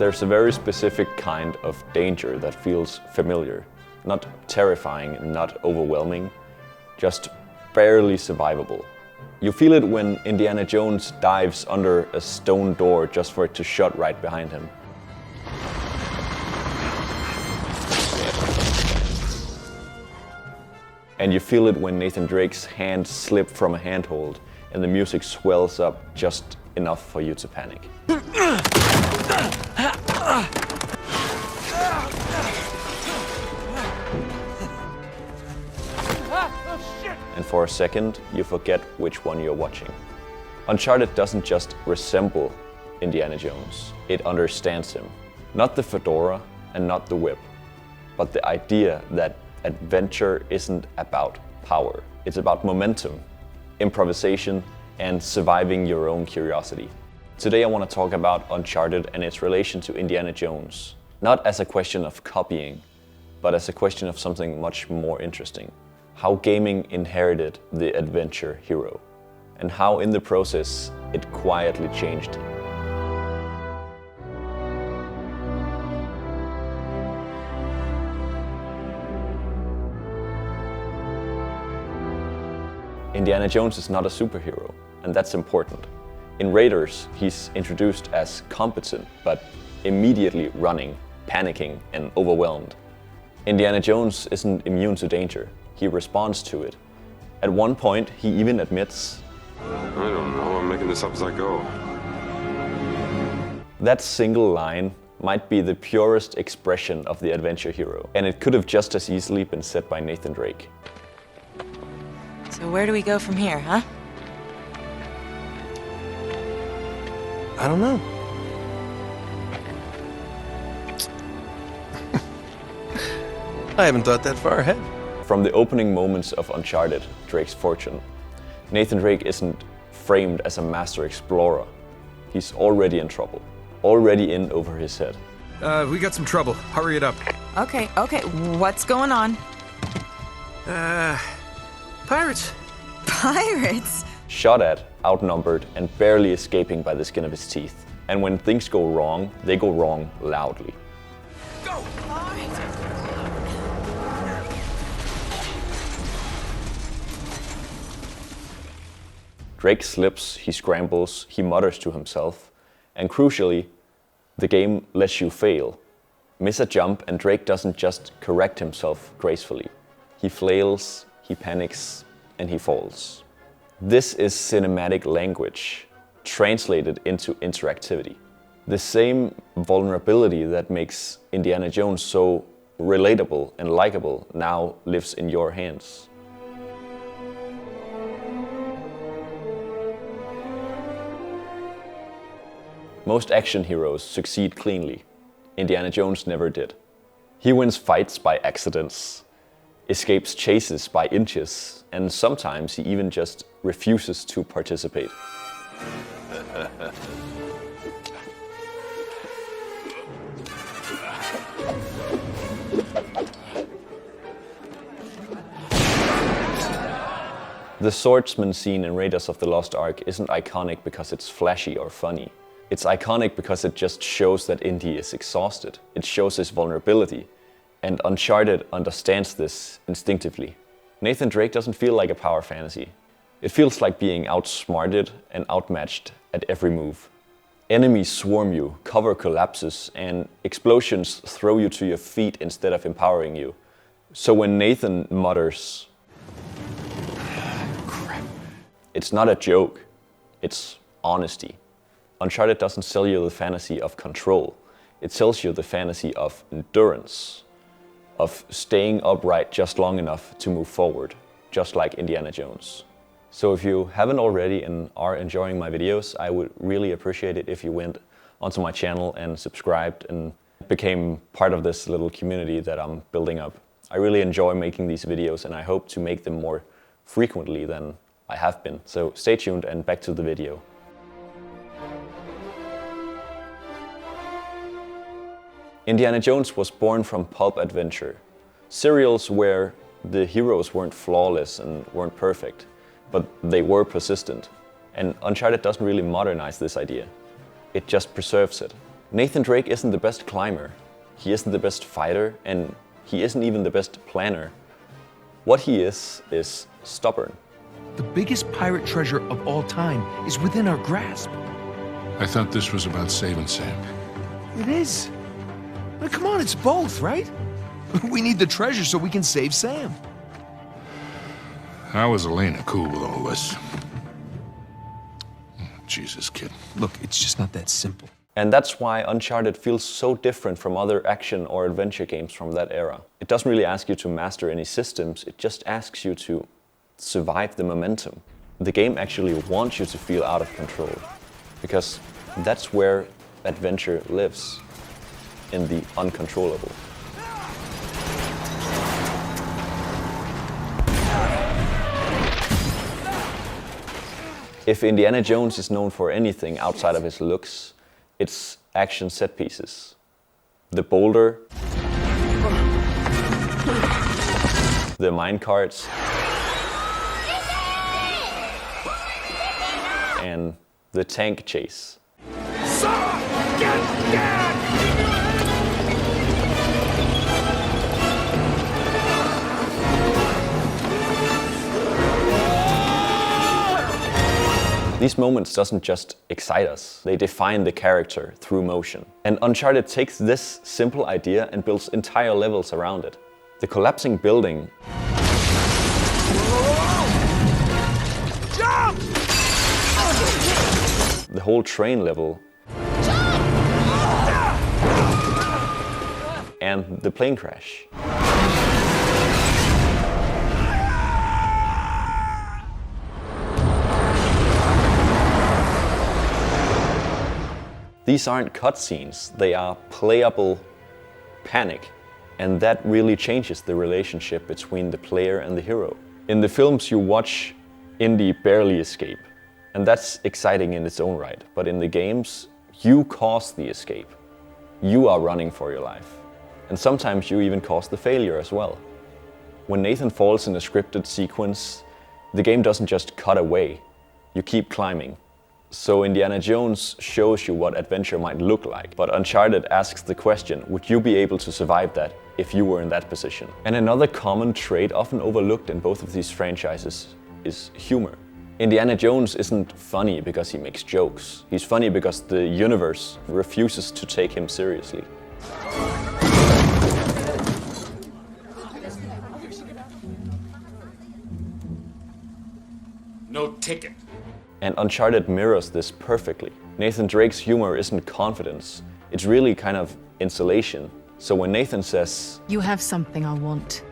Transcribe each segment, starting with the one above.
There's a very specific kind of danger that feels familiar. Not terrifying, not overwhelming, just barely survivable. You feel it when Indiana Jones dives under a stone door just for it to shut right behind him. And you feel it when Nathan Drake's hands slip from a handhold and the music swells up just enough for you to panic. And for a second, you forget which one you're watching. Uncharted doesn't just resemble Indiana Jones, it understands him. Not the fedora and not the whip, but the idea that adventure isn't about power. It's about momentum, improvisation, and surviving your own curiosity. Today I want to talk about Uncharted and its relation to Indiana Jones. Not as a question of copying, but as a question of something much more interesting. How gaming inherited the adventure hero, and how in the process it quietly changed him. Indiana Jones is not a superhero, and that's important. In Raiders, he's introduced as competent, but immediately running, panicking, and overwhelmed. Indiana Jones isn't immune to danger. He responds to it. At one point, he even admits, "I don't know, I'm making this up as I go." That single line might be the purest expression of the adventure hero, and it could have just as easily been said by Nathan Drake. So where do we go from here, huh? I don't know. I haven't thought that far ahead. From the opening moments of Uncharted, Drake's Fortune, Nathan Drake isn't framed as a master explorer. He's already in trouble, already in over his head. We got some trouble. Hurry it up. Okay, what's going on? Pirates. Pirates? Shot at, outnumbered, and barely escaping by the skin of his teeth. And when things go wrong, they go wrong loudly. Go! Drake slips, he scrambles, he mutters to himself, and crucially, the game lets you fail. Miss a jump and Drake doesn't just correct himself gracefully. He flails, he panics, and he falls. This is cinematic language, translated into interactivity. The same vulnerability that makes Indiana Jones so relatable and likable now lives in your hands. Most action heroes succeed cleanly. Indiana Jones never did. He wins fights by accidents, escapes chases by inches, and sometimes he even just refuses to participate. The swordsman scene in Raiders of the Lost Ark isn't iconic because it's flashy or funny. It's iconic because it just shows that Indy is exhausted. It shows his vulnerability. And Uncharted understands this instinctively. Nathan Drake doesn't feel like a power fantasy. It feels like being outsmarted and outmatched at every move. Enemies swarm you, cover collapses, and explosions throw you to your feet instead of empowering you. So when Nathan mutters, "Crap," it's not a joke, it's honesty. Uncharted doesn't sell you the fantasy of control. It sells you the fantasy of endurance, of staying upright just long enough to move forward, just like Indiana Jones. So if you haven't already and are enjoying my videos, I would really appreciate it if you went onto my channel and subscribed and became part of this little community that I'm building up. I really enjoy making these videos and I hope to make them more frequently than I have been. So stay tuned and back to the video. Indiana Jones was born from pulp adventure. Serials where the heroes weren't flawless and weren't perfect, but they were persistent. And Uncharted doesn't really modernize this idea. It just preserves it. Nathan Drake isn't the best climber, he isn't the best fighter, and he isn't even the best planner. What he is stubborn. The biggest pirate treasure of all time is within our grasp. I thought this was about saving Sam. It is. But come on, it's both, right? We need the treasure so we can save Sam. How is Elena cool with all this? Jesus, kid. Look, it's just not that simple. And that's why Uncharted feels so different from other action or adventure games from that era. It doesn't really ask you to master any systems, it just asks you to survive the momentum. The game actually wants you to feel out of control, because that's where adventure lives, in the uncontrollable. If Indiana Jones is known for anything outside of his looks, it's action set pieces. The boulder, the minecarts, and the tank chase. These moments doesn't just excite us, they define the character through motion. And Uncharted takes this simple idea and builds entire levels around it. The collapsing building, Jump! the whole train level, and the plane crash. These aren't cutscenes, they are playable panic. And that really changes the relationship between the player and the hero. In the films you watch Indy barely escape, and that's exciting in its own right. But in the games, you cause the escape. You are running for your life. And sometimes you even cause the failure as well. When Nathan falls in a scripted sequence, the game doesn't just cut away, you keep climbing. So Indiana Jones shows you what adventure might look like, but Uncharted asks the question, would you be able to survive that if you were in that position? And another common trait often overlooked in both of these franchises is humor. Indiana Jones isn't funny because he makes jokes. He's funny because the universe refuses to take him seriously. No ticket. And Uncharted mirrors this perfectly. Nathan Drake's humor isn't confidence, it's really kind of insulation. So when Nathan says, "You have something I want,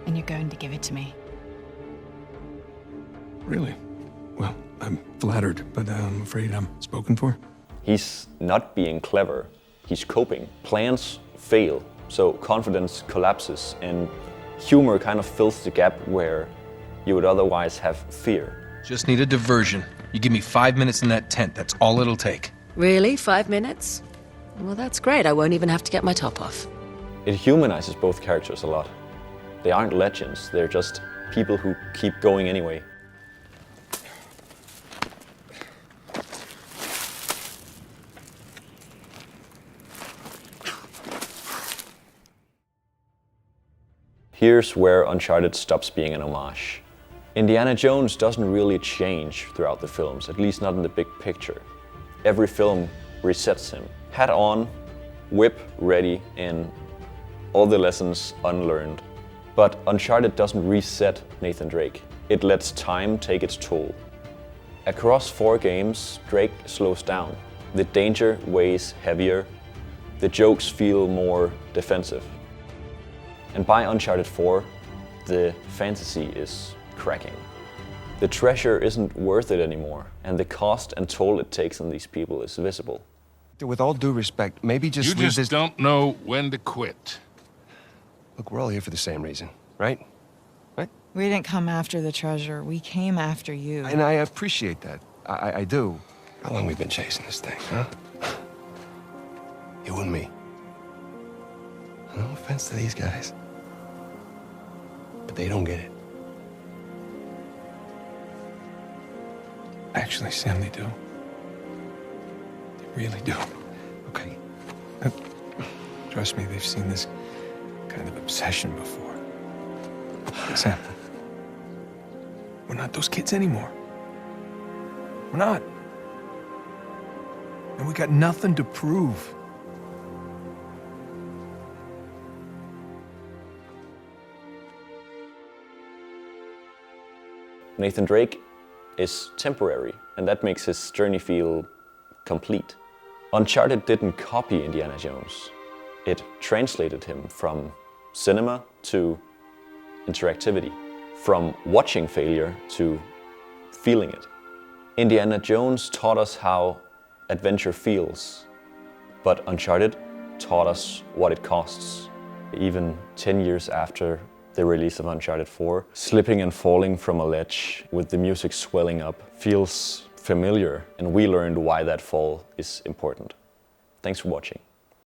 and you're going to give it to me." Really? Well, I'm flattered, but I'm afraid I'm spoken for. he's not being clever, he's coping. Plans fail, so confidence collapses, and humor kind of fills the gap where you would otherwise have fear. Just need a diversion. You give me 5 minutes in that tent, that's all it'll take. Really? 5 minutes? Well, that's great. I won't even have to get my top off. It humanizes both characters a lot. They aren't legends, they're just people who keep going anyway. Here's where Uncharted stops being an homage. Indiana Jones doesn't really change throughout the films, at least not in the big picture. Every film resets him. Hat on, whip ready, and all the lessons unlearned. But Uncharted doesn't reset Nathan Drake. It lets time take its toll. Across 4 games, Drake slows down. The danger weighs heavier. The jokes feel more defensive. And by Uncharted 4, the fantasy is cracking. The treasure isn't worth it anymore, and the cost and toll it takes on these people is visible. With all due respect, maybe just You leave just this... don't know when to quit. Look, we're all here for the same reason, right? Right? We didn't come after the treasure. We came after you. And I appreciate that. I do. How long we been chasing this thing, huh? You and me. No offense to these guys, but they don't get it. Actually, Sam, they do. They really do. Okay, Trust me, they've seen this kind of obsession before. Sam, we're not those kids anymore. We're not. And we got nothing to prove. Nathan Drake is temporary, and that makes his journey feel complete. Uncharted didn't copy Indiana Jones. It translated him from cinema to interactivity, from watching failure to feeling it. Indiana Jones taught us how adventure feels, but Uncharted taught us what it costs. Even 10 years after the release of Uncharted 4, slipping and falling from a ledge with the music swelling up feels familiar, and we learned why that fall is important. Thanks for watching.